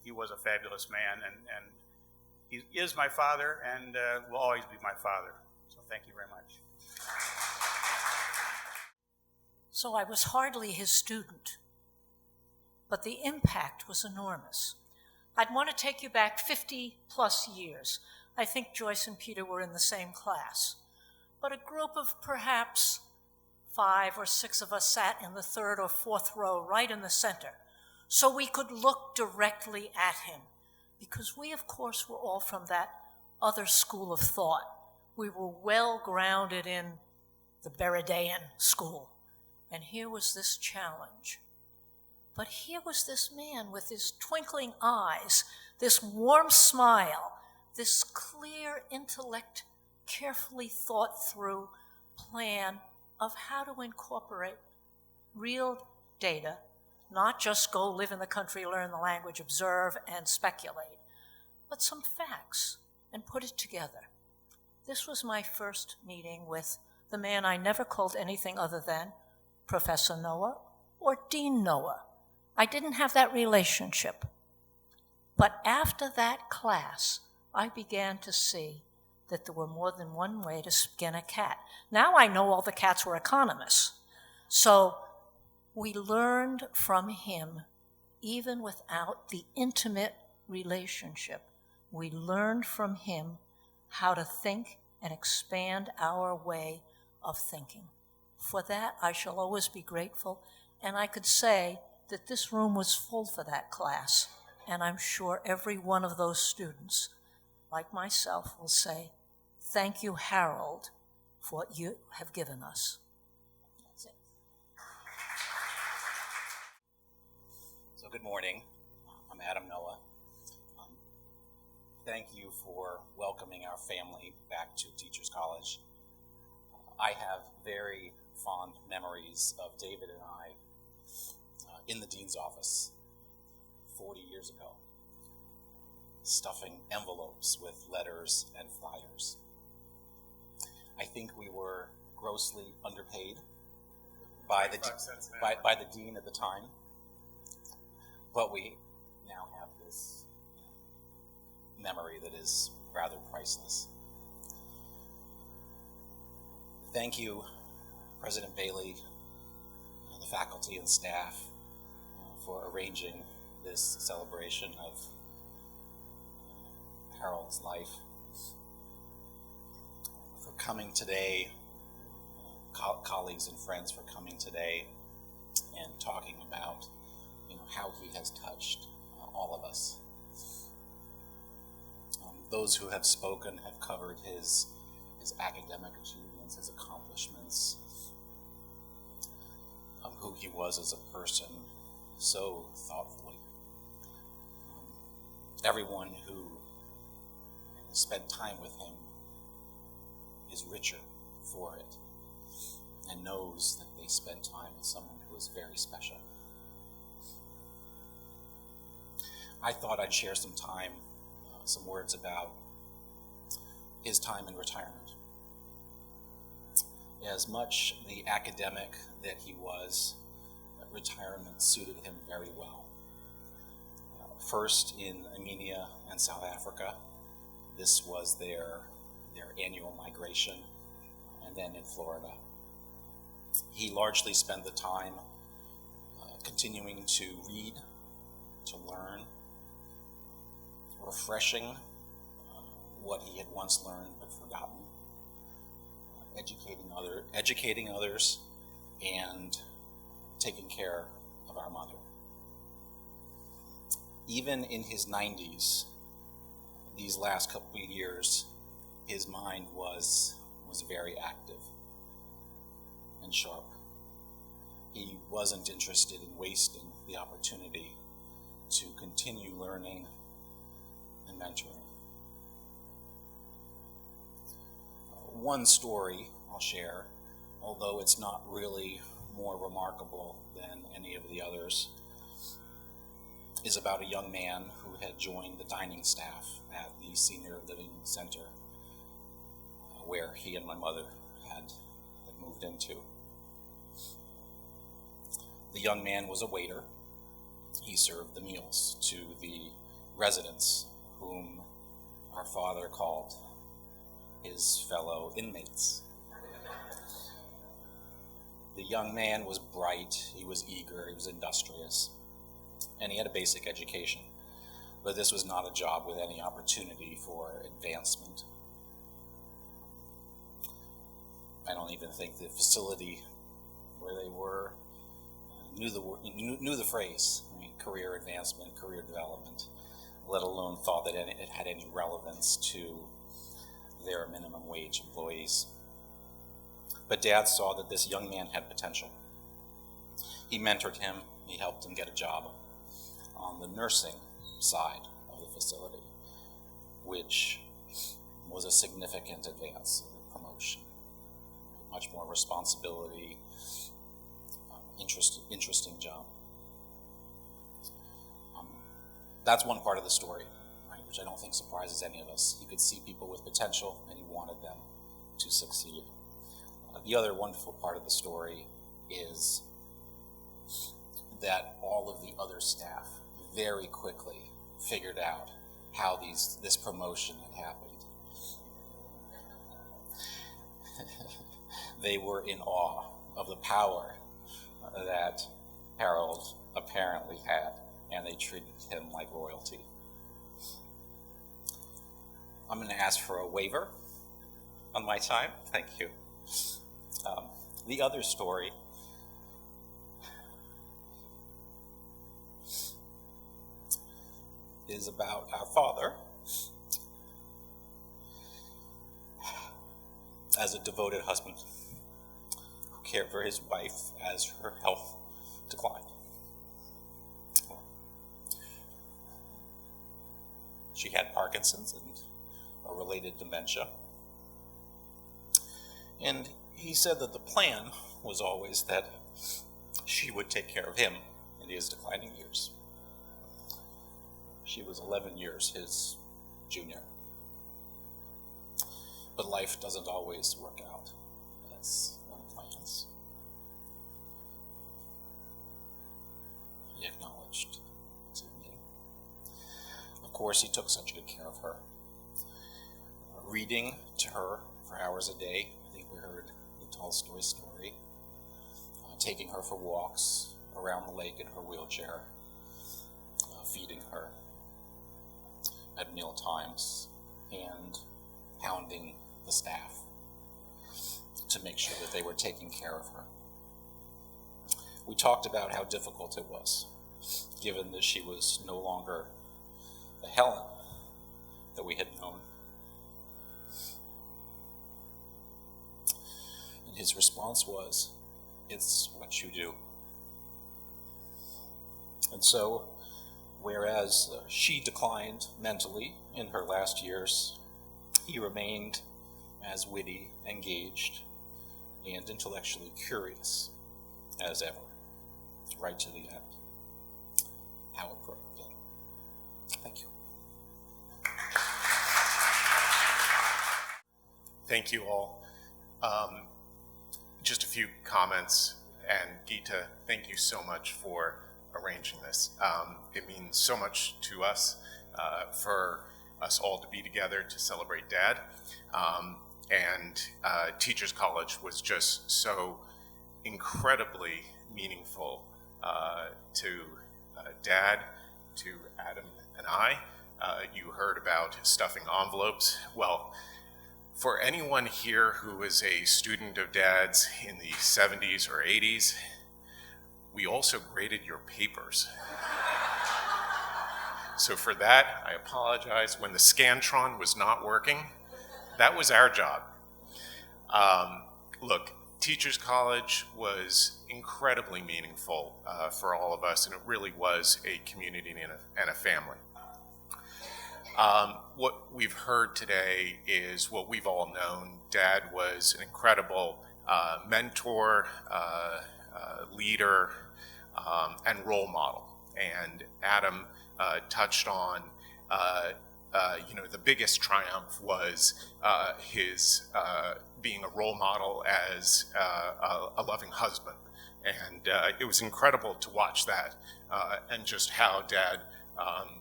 he was a fabulous man, and he is my father and will always be my father. So thank you very much. So I was hardly his student, but the impact was enormous. I'd want to take you back 50 plus years. I think Joyce and Peter were in the same class. But a group of perhaps 5 or 6 of us sat in the 3rd or 4th row right in the center, so we could look directly at him, because we, of course, were all from that other school of thought. We were well grounded in the Beredean school, and here was this challenge. But here was this man with his twinkling eyes, this warm smile, this clear intellect, carefully thought through plan of how to incorporate real data, not just go live in the country, learn the language, observe, and speculate, but some facts and put it together. This was my first meeting with the man I never called anything other than Professor Noah or Dean Noah. I didn't have that relationship. But after that class, I began to see that there were more than one way to skin a cat. Now I know all the cats were economists. So we learned from him, even without the intimate relationship. We learned from him how to think and expand our way of thinking. For that, I shall always be grateful, and I could say that this room was full for that class, and I'm sure every one of those students, like myself, will say, thank you, Harold, for what you have given us. That's it. So good morning. I'm Adam Noah. Thank you for welcoming our family back to Teachers College. I have very fond memories of David and I in the dean's office 40 years ago, stuffing envelopes with letters and flyers. I think we were grossly underpaid by the dean at the time, but we now have this memory that is rather priceless. Thank you, President Bailey, the faculty and staff, for arranging this celebration of Harold's life, for coming today, colleagues and friends for coming today and talking about how he has touched all of us. Those who have spoken have covered his academic achievements, his accomplishments, who he was as a person, so thoughtfully. Everyone who spent time with him is richer for it and knows that they spent time with someone who is very special. I thought I'd share some words about his time in retirement. As much the academic that he was, retirement suited him very well. First in Armenia and South Africa, this was their annual migration, and then in Florida. He largely spent the time continuing to read, to learn, refreshing what he had once learned but forgotten, educating others, and taking care of our mother. Even in his 90s, these last couple of years, his mind was very active and sharp. He wasn't interested in wasting the opportunity to continue learning and mentoring. One story I'll share, although it's not really more remarkable than any of the others, is about a young man who had joined the dining staff at the senior living center where he and my mother had moved into. The young man was a waiter. He served the meals to the residents whom our father called his fellow inmates. The young man was bright, he was eager, he was industrious, and he had a basic education. But this was not a job with any opportunity for advancement. I don't even think the facility where they were knew the phrase, career advancement, career development, let alone thought that it had any relevance to their minimum wage employees. But Dad saw that this young man had potential. He mentored him, he helped him get a job on the nursing side of the facility, which was a significant advance, a promotion, much more responsibility, interesting job. That's one part of the story, right, which I don't think surprises any of us. He could see people with potential and he wanted them to succeed. The other wonderful part of the story is that all of the other staff very quickly figured out how this promotion had happened. They were in awe of the power that Harold apparently had, and they treated him like royalty. I'm going to ask for a waiver on my time. Thank you. The other story is about our father as a devoted husband who cared for his wife as her health declined. She had Parkinson's and a related dementia. And he said that the plan was always that she would take care of him in his declining years. She was 11 years his junior. But life doesn't always work out as one plans. He acknowledged to me. Of course, he took such good care of her. Reading to her for hours a day. I think we heard the Tolstoy story. Taking her for walks around the lake in her wheelchair. Feeding her at meal times, and hounding the staff to make sure that they were taking care of her. We talked about how difficult it was, given that she was no longer the Helen that we had known. And his response was, "It's what you do." And so, whereas she declined mentally in her last years, he remained as witty, engaged, and intellectually curious as ever, right to the end. How appropriate. Thank you. Thank you all. Just a few comments, and Gita, thank you so much for arranging this. It means so much to us, for us all to be together to celebrate Dad. And Teachers College was just so incredibly meaningful to Dad, to Adam and I. You heard about stuffing envelopes. Well, for anyone here who is a student of Dad's in the 70s or 80s, we also graded your papers. So for that, I apologize. When the Scantron was not working, that was our job. Look, Teachers College was incredibly meaningful for all of us, and it really was a community and a family. What we've heard today is what we've all known. Dad was an incredible mentor, leader, and role model. And Adam touched on, the biggest triumph was his being a role model as a loving husband. And it was incredible to watch that and just how Dad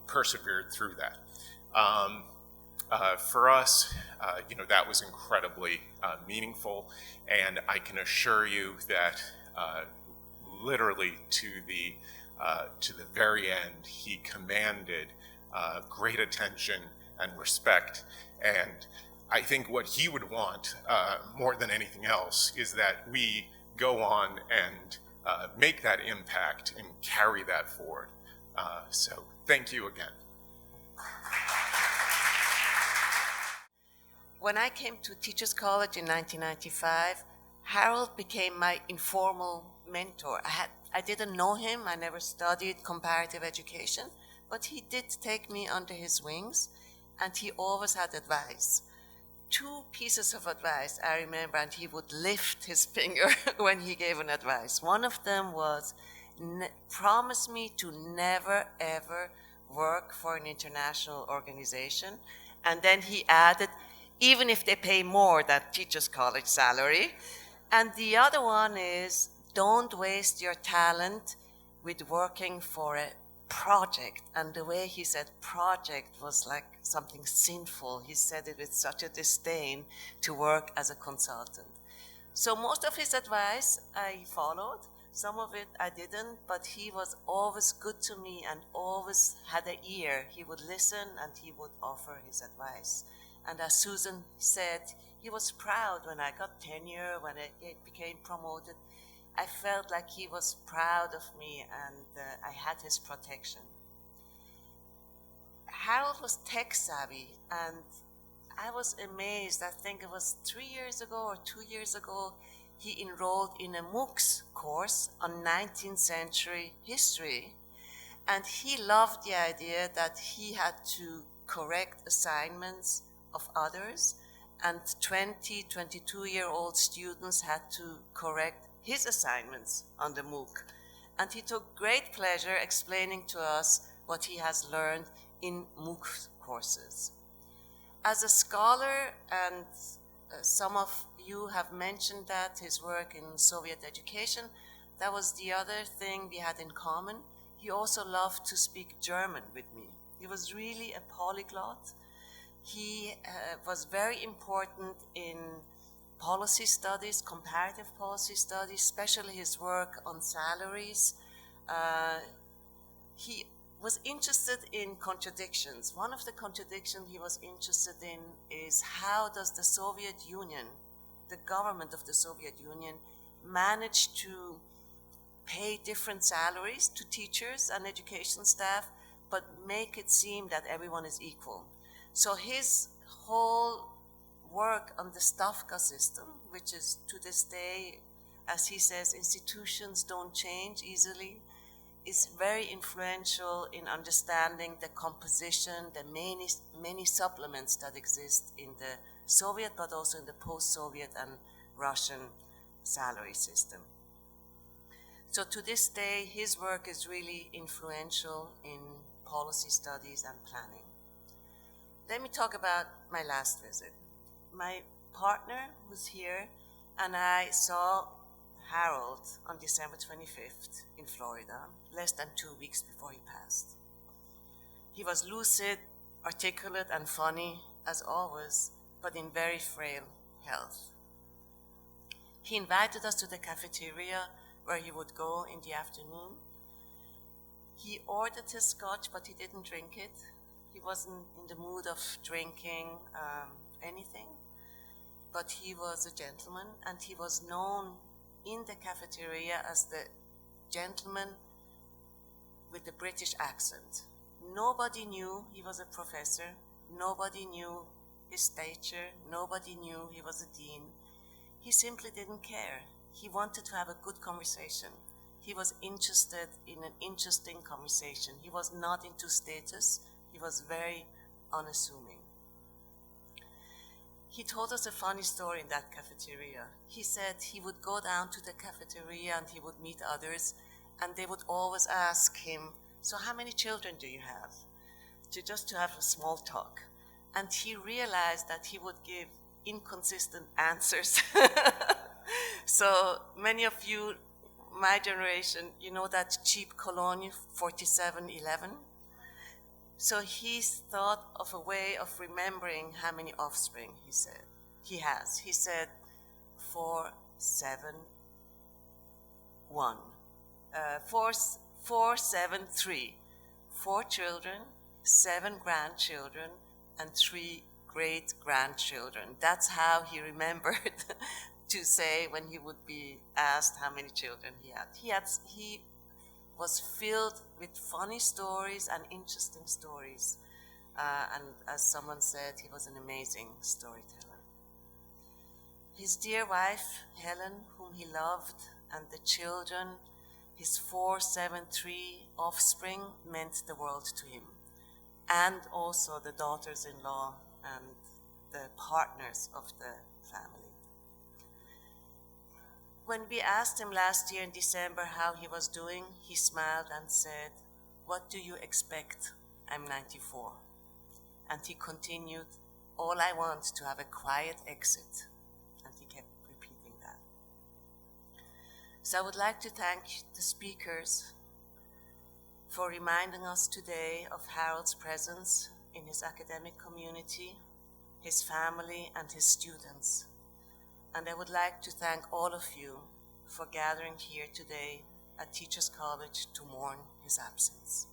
persevered through that. For us, that was incredibly meaningful, and I can assure you that literally to the very end, he commanded great attention and respect. And I think what he would want more than anything else is that we go on and make that impact and carry that forward. So thank you again. When I came to Teachers College in 1995, Harold became my informal mentor. I didn't know him, I never studied comparative education, but he did take me under his wings, and he always had advice. 2 pieces of advice I remember, and he would lift his finger when he gave an advice. One of them was, promise me to never ever work for an international organization. And then he added, even if they pay more than Teachers College salary. And the other one is, don't waste your talent with working for a project. And the way he said project was like something sinful. He said it with such a disdain, to work as a consultant. So most of his advice I followed. Some of it I didn't, but he was always good to me and always had an ear. He would listen and he would offer his advice. And as Susan said, he was proud when I got tenure, when I became promoted. I felt like he was proud of me, and I had his protection. Harold was tech savvy, and I was amazed. I think it was 3 years ago or 2 years ago, he enrolled in a MOOCs course on 19th century history. And he loved the idea that he had to correct assignments of others, and 22-year-old students had to correct his assignments on the MOOC. And he took great pleasure explaining to us what he has learned in MOOC courses. As a scholar, and some of you have mentioned that, his work in Soviet education, that was the other thing we had in common. He also loved to speak German with me. He was really a polyglot. He was very important in policy studies, comparative policy studies, especially his work on salaries. He was interested in contradictions. One of the contradictions he was interested in is how does the Soviet Union, the government of the Soviet Union, manage to pay different salaries to teachers and education staff, but make it seem that everyone is equal. So his whole work on the Stavka system, which is to this day, as he says, institutions don't change easily, is very influential in understanding the composition, the many supplements that exist in the Soviet, but also in the post-Soviet and Russian salary system. So to this day, his work is really influential in policy studies and planning. Let me talk about my last visit. My partner was here, and I saw Harold on December 25th in Florida, less than 2 weeks before he passed. He was lucid, articulate, and funny, as always, but in very frail health. He invited us to the cafeteria where he would go in the afternoon. He ordered his scotch, but he didn't drink it. He wasn't in the mood of drinking anything, but he was a gentleman, and he was known in the cafeteria as the gentleman with the British accent. Nobody knew he was a professor. Nobody knew his stature. Nobody knew he was a dean. He simply didn't care. He wanted to have a good conversation. He was interested in an interesting conversation. He was not into status. He was very unassuming. He told us a funny story in that cafeteria. He said he would go down to the cafeteria and he would meet others, and they would always ask him, "So how many children do you have?" Just to have a small talk. And he realized that he would give inconsistent answers. So many of you, my generation, you know that cheap cologne 4711? So he thought of a way of remembering how many offspring he said he has. He said 4, 7, 1. 4, 7, 3. 4 children, 7 grandchildren, and 3 great-grandchildren. That's how he remembered to say when he would be asked how many children he had. He was filled with funny stories and interesting stories. And as someone said, he was an amazing storyteller. His dear wife, Helen, whom he loved, and the children, his 4, 7, 3 offspring, meant the world to him. And also the daughters-in-law and the partners of the family. When we asked him last year in December how he was doing, he smiled and said, "What do you expect? I'm 94. And he continued, "All I want to have a quiet exit." And he kept repeating that. So I would like to thank the speakers for reminding us today of Harold's presence in his academic community, his family, and his students. And I would like to thank all of you for gathering here today at Teachers College to mourn his absence.